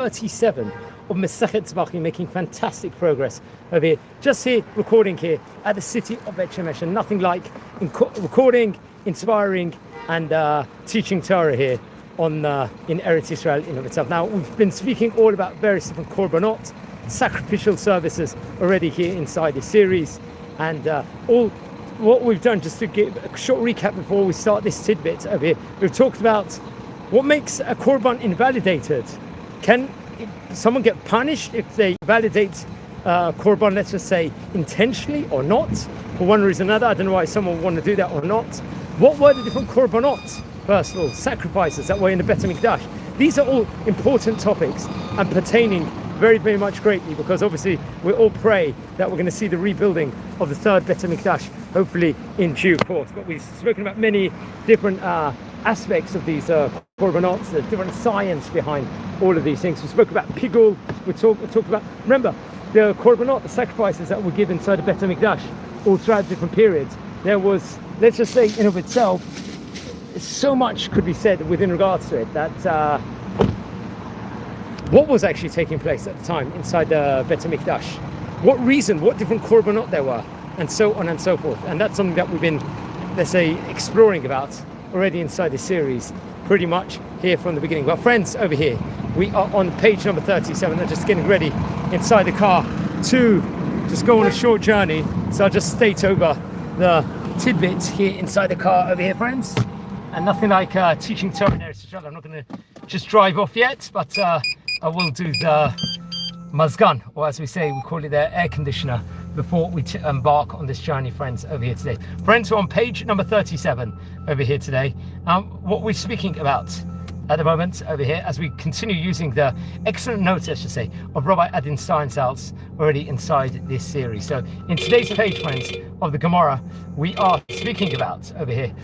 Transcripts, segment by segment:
37 of Masechet Zevachim, making fantastic progress over here. Just here, recording here at the city of Bet Shemesh, and nothing like recording, inspiring, and teaching Torah here on in Eretz Israel in of itself. Now, we've been speaking all about various different korbanot, sacrificial services already here inside this series, and all what we've done, just to give a short recap before we start this tidbit over here. We've talked about what makes a korban invalidated. Can someone get punished if they validate korban, let's just say, intentionally or not, for one reason or another? I don't know why someone would want to do that or not. What were the different korbanot, first of all, sacrifices that were in the Bet HaMikdash? These are all important topics and pertaining very, very much greatly, because obviously we all pray that we're going to see the rebuilding of the third Bet HaMikdash, hopefully in due course. But we've spoken about many different aspects of these korbanot, the different science behind all of these things. We spoke about pigul. We talked about, remember, the korbanot, the sacrifices that were given inside the Bet HaMikdash all throughout different periods. There was, let's just say, in of itself, so much could be said within regards to it, that what was actually taking place at the time inside the Bet HaMikdash, what reason, what different korbanot there were, and so on and so forth. And that's something that we've been, let's say, exploring about already inside this series, pretty much here from the beginning. Well, friends, over here we are on page number 37. They're just getting ready inside the car to just go on a short journey, so I'll just state over the tidbits here inside the car over here, friends. And nothing like teaching Torah in Eretz Yisrael. I'm not going to just drive off yet, but I will do the mazgan, or as we say, we call it the air conditioner, before we embark on this journey, friends, over here today. Friends, we're on page number 37 over here today. What we're speaking about at the moment over here, as we continue using the excellent notes, I should say, of Rabbi Adin Steinsaltz already inside this series. So in today's page, friends, of the Gemara, we are speaking about over here,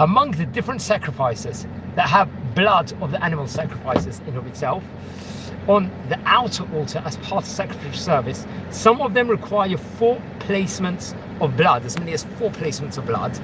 among the different sacrifices that have blood of the animal sacrifices in of itself, on the outer altar as part of sacrificial service, some of them require 4 placements of blood, as many as 4 placements of blood.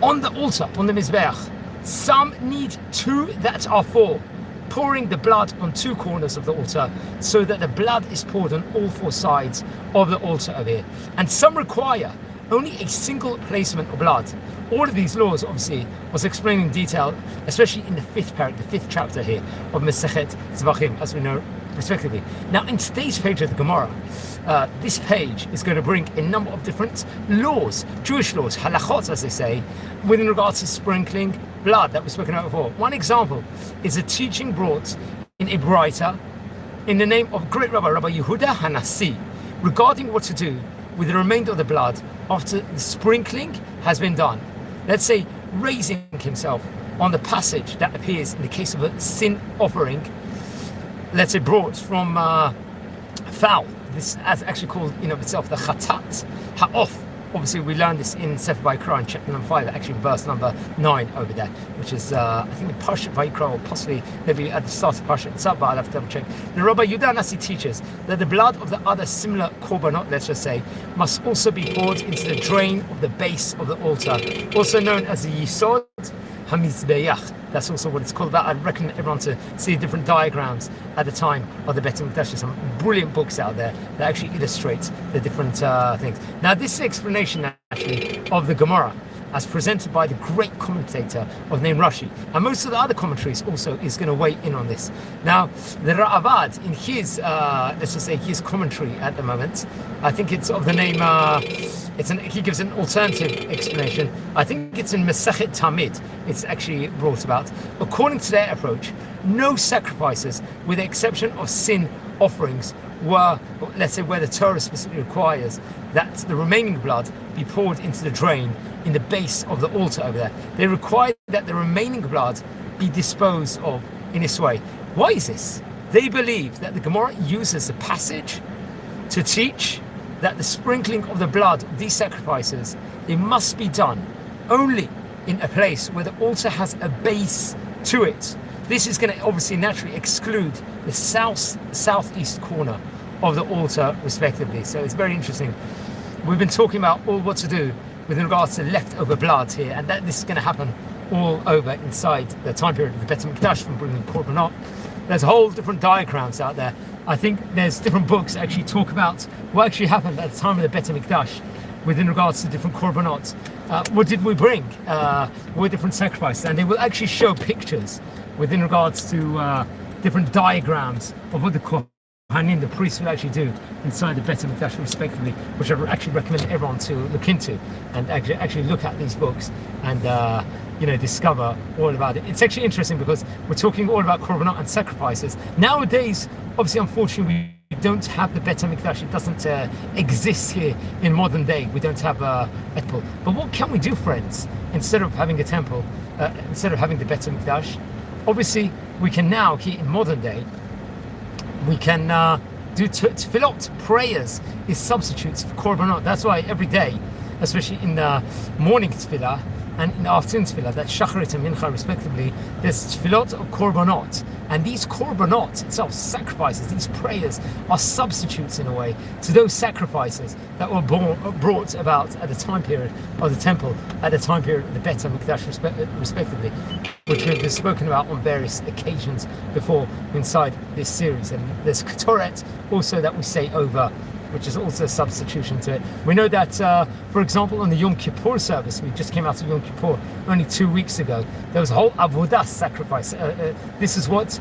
On the altar, on the Mizbeach, some need 2 that are 4, pouring the blood on 2 corners of the altar, so that the blood is poured on all 4 sides of the altar over here. And some require only a single placement of blood. All of these laws, obviously, was explained in detail, especially in the 5th parak, the 5th chapter here of Masechet Zevachim, as we know, respectively. Now, in today's page of the Gemara, this page is going to bring a number of different laws, Jewish laws, halachot, as they say, with regards to sprinkling blood that we've spoken about before. One example is a teaching brought in a Braita in the name of great Rabbi Yehuda Hanasi, regarding what to do with the remainder of the blood after the sprinkling has been done. Let's say raising himself on the passage that appears in the case of a sin offering, let's say brought from fowl. This is actually called in of itself the chatat ha'of. Obviously, we learned this in Sefer Vayikra in chapter number 5, actually verse number 9 over there, which is, I think, the Parshat Vayikra, or possibly maybe at the start of Parshat Tzab, but I'll have to double check. The Rabbi Yehuda Nasi teaches that the blood of the other similar korbanot, let's just say, must also be poured into the drain of the base of the altar, also known as the Yisod HaMizbeach. That's also what it's called. That I'd recommend everyone to see different diagrams at the time of the Bet HaMikdash. There's some brilliant books out there that actually illustrate the different things. Now, this is the explanation actually of the Gemara as presented by the great commentator of name Rashi, and most of the other commentaries also is going to weigh in on this. Now, the Ra'avad in his let's just say his commentary at the moment, I think it's of the name he gives an alternative explanation. I think it's in Masechet Tamid. It's actually brought about. According to their approach, no sacrifices, with the exception of sin offerings, were, let's say, where the Torah specifically requires that the remaining blood be poured into the drain in the base of the altar over there. They require that the remaining blood be disposed of in this way. Why is this? They believe that the Gemara uses the passage to teach that the sprinkling of the blood of these sacrifices, it must be done only in a place where the altar has a base to it. This is going to obviously naturally exclude the southeast corner of the altar, respectively. So it's very interesting. We've been talking about all what to do with regards to leftover blood here, and that this is going to happen all over inside the time period of the Bet HaMikdash from bringing korbanot. there's whole different diagrams out there. I think there's different books that actually talk about what actually happened at the time of the Bet HaMikdash within regards to different korbanot. What did we bring? What different sacrifices? And they will actually show pictures within regards to different diagrams of what the Kohanim, the priests, will actually do inside the Bet HaMikdash respectively, which I actually recommend everyone to look into and actually look at these books and discover all about it. It's actually interesting because we're talking all about korbanot and sacrifices. Nowadays, obviously, unfortunately, we don't have the Bet HaMikdash. It doesn't exist here in modern day. We don't have a temple. But what can we do, friends, instead of having a temple, instead of having the Bet HaMikdash? Obviously, we can now, here in modern day, we can do tefillot. Prayers is substitutes for korbanot. That's why every day, especially in the morning tefillah and in the afternoon tefillah, that's shacharit and mincha respectively, there's tefillot of korbanot. And these korbanot itself, sacrifices, these prayers are substitutes in a way to those sacrifices that were brought about at the time period of the temple, at the time period of the Bet HaMikdash respectively, which we've spoken about on various occasions before inside this series. And there's Ketoret also that we say over, which is also a substitution to it. We know that, for example, on the Yom Kippur service, we just came out of Yom Kippur only 2 weeks ago, there was a whole avodah sacrifice. This is what,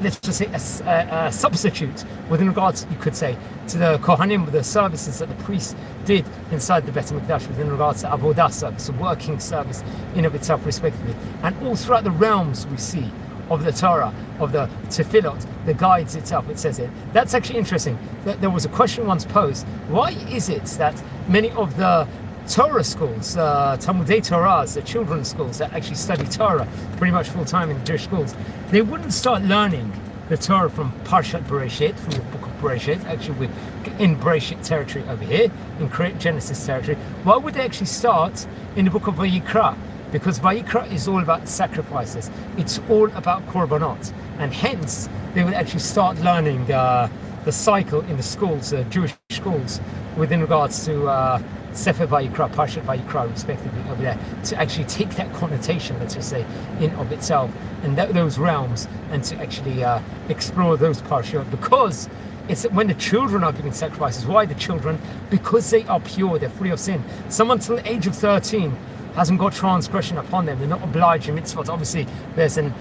let's just say, a substitute within regards, you could say, to the Kohanim, the services that the priests did inside the Bet HaMikdash within regards to avodah service, a working service in of itself respectively. And all throughout the realms we see of the Torah, of the Tefillot, the guides itself, it says it. That's actually interesting. There was a question once posed, why is it that many of the Torah schools, Talmudei Torahs, the children's schools that actually study Torah pretty much full time in Jewish schools, they wouldn't start learning the Torah from Parshat Bereshit, from the book of Bereshit? Actually, we're in Bereshit territory over here, in Genesis territory. Why would they actually start in the book of Vayikra? Because Vayikra is all about sacrifices. It's all about korbanot. And hence, they will actually start learning the cycle in the schools, Jewish schools, within regards to Sefer Vayikra, Parshat Vayikra, respectively, over there, to actually take that connotation, let's just say, in of itself, and those realms, and to actually explore those parshot, because it's when the children are giving sacrifices. Why the children? Because they are pure, they're free of sin. Someone till the age of 13 hasn't got transgression upon them. They're not obliged in mitzvot. Obviously, there's an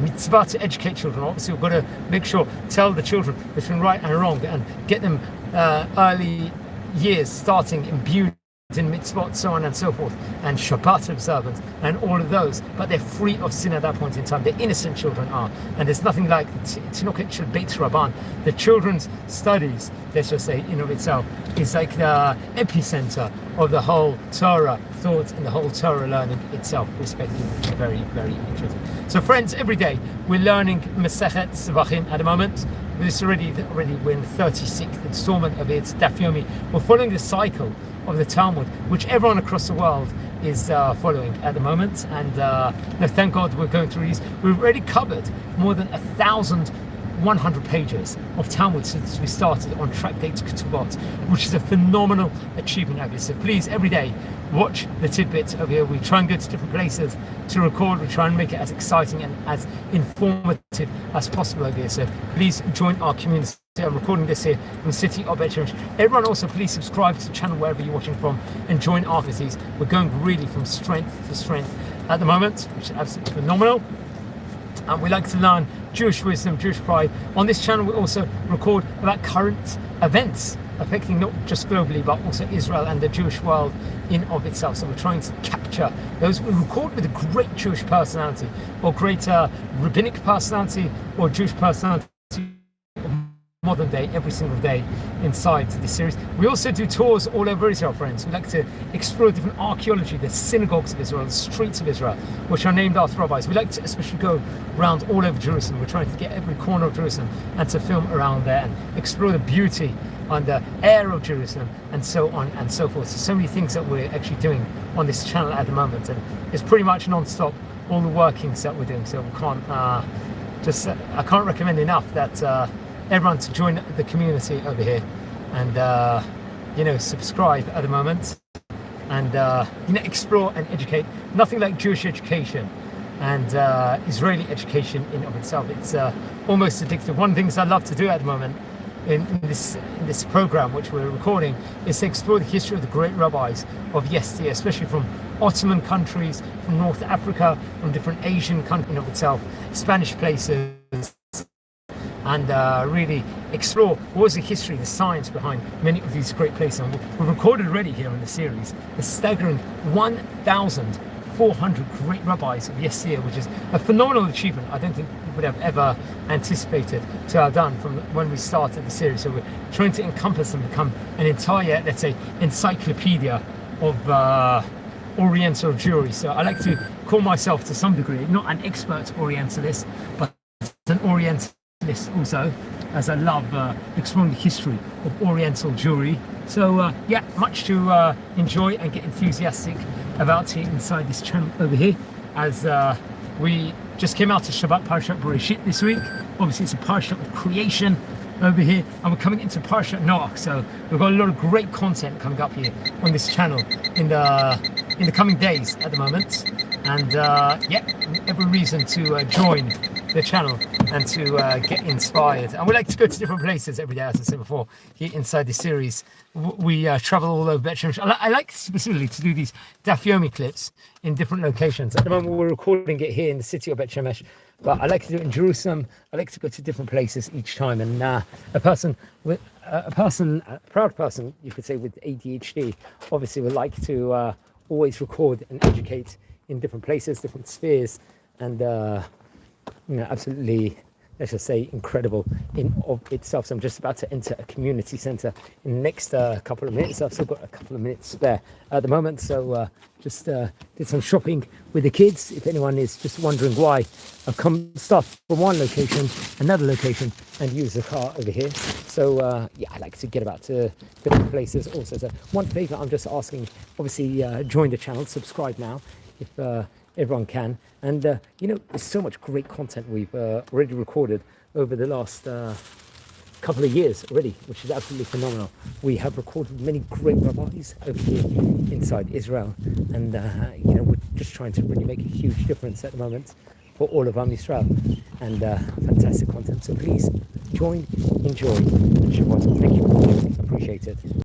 mitzvah to educate children. Obviously, we've got to make sure, tell the children between right and wrong, and get them early years starting imbued in mitzvot, so on and so forth, and Shabbat observance, and all of those. But they're free of sin at that point in time. They're innocent children are, and there's nothing like Tinoket Shel Beit Rabban. The children's studies, let's just say, in of itself, is like the epicenter of the whole Torah thought and the whole Torah learning itself, respectively, which is very, very interesting. So, friends, every day we're learning Masechet Zevachim at the moment. This already we're in the 36th installment of it, Daf Yomi. We're following the cycle of the Talmud, which everyone across the world is following at the moment. And thank God we're going through these. We've already covered more than 1,100 pages of Talmud since we started on Tractate Ketubot, which is a phenomenal achievement of it. So please, every day, watch the tidbits over here. We try and go to different places to record. We try and make it as exciting and as informative as possible over here. So please join our community. I'm recording this here in the city of Bet HaMikdash. Everyone also please subscribe to the channel wherever you're watching from and join our communities. We're going really from strength to strength at the moment, which is absolutely phenomenal. And we like to learn Jewish wisdom, Jewish pride. On this channel we also record about current events affecting not just globally but also Israel and the Jewish world in of itself. So we're trying to capture those. We record with a great Jewish personality or great rabbinic personality or Jewish personality modern day, every single day inside this series. We also do tours all over Israel, friends. We like to explore different archaeology, the synagogues of Israel, the streets of Israel, which are named after rabbis. We like to especially go around all over Jerusalem. We're trying to get every corner of Jerusalem and to film around there and explore the beauty on the air of Jerusalem and so on and so forth. So many things that we're actually doing on this channel at the moment, and it's pretty much non-stop, all the workings that we're doing. So we can't I can't recommend enough that everyone to join the community over here and subscribe at the moment and explore and educate. Nothing like Jewish education and Israeli education in of itself. It's almost addictive. One of the things I love to do at the moment in this program, which we're recording, is to explore the history of the great rabbis of yesteryear, especially from Ottoman countries, from North Africa, from different Asian countries in of itself, Spanish places, and really explore what was the history, the science behind many of these great places. And we've recorded already here in the series a staggering 1,400 great rabbis of yesteryear, which is a phenomenal achievement. I don't think we would have ever anticipated to have done from when we started the series. So we're trying to encompass and become an entire, let's say, encyclopedia of Oriental Jewry. So I like to call myself, to some degree, not an expert Orientalist, but an Orientalist also, as I love exploring the history of Oriental Jewry. So yeah, much to enjoy and get enthusiastic about here inside this channel over here, as we just came out of Shabbat Parashat Bereshit this week. Obviously it's a Parashat of creation over here, and we're coming into Parashat Noach, so we've got a lot of great content coming up here on this channel in the coming days at the moment. And yeah, every reason to join the channel and to get inspired. And we like to go to different places every day, as I said before, here inside this series. We travel all over Bet Shemesh. I like specifically to do these Daf Yomi clips in different locations. At the moment we're recording it here in the city of Bet Shemesh, but I like to do it in Jerusalem. I like to go to different places each time. And a proud person, you could say, with ADHD, obviously would like to always record and educate in different places, different spheres, and absolutely, let's just say, incredible in of itself. So I'm just about to enter a community centre in the next couple of minutes. I've still got a couple of minutes spare at the moment, so just did some shopping with the kids. If anyone is just wondering why I've come stuff from one location, another location, and use the car over here. So yeah, I like to get about to different places also. So one favour I'm just asking, obviously join the channel, subscribe now if everyone can. And there's so much great content we've already recorded over the last couple of years already, which is absolutely phenomenal. We have recorded many great rabbis over here inside Israel, and we're just trying to really make a huge difference at the moment for all of Am Yisrael, and fantastic content. So please join, enjoy, and Shavua Tov. Thank you for watching. Appreciate it.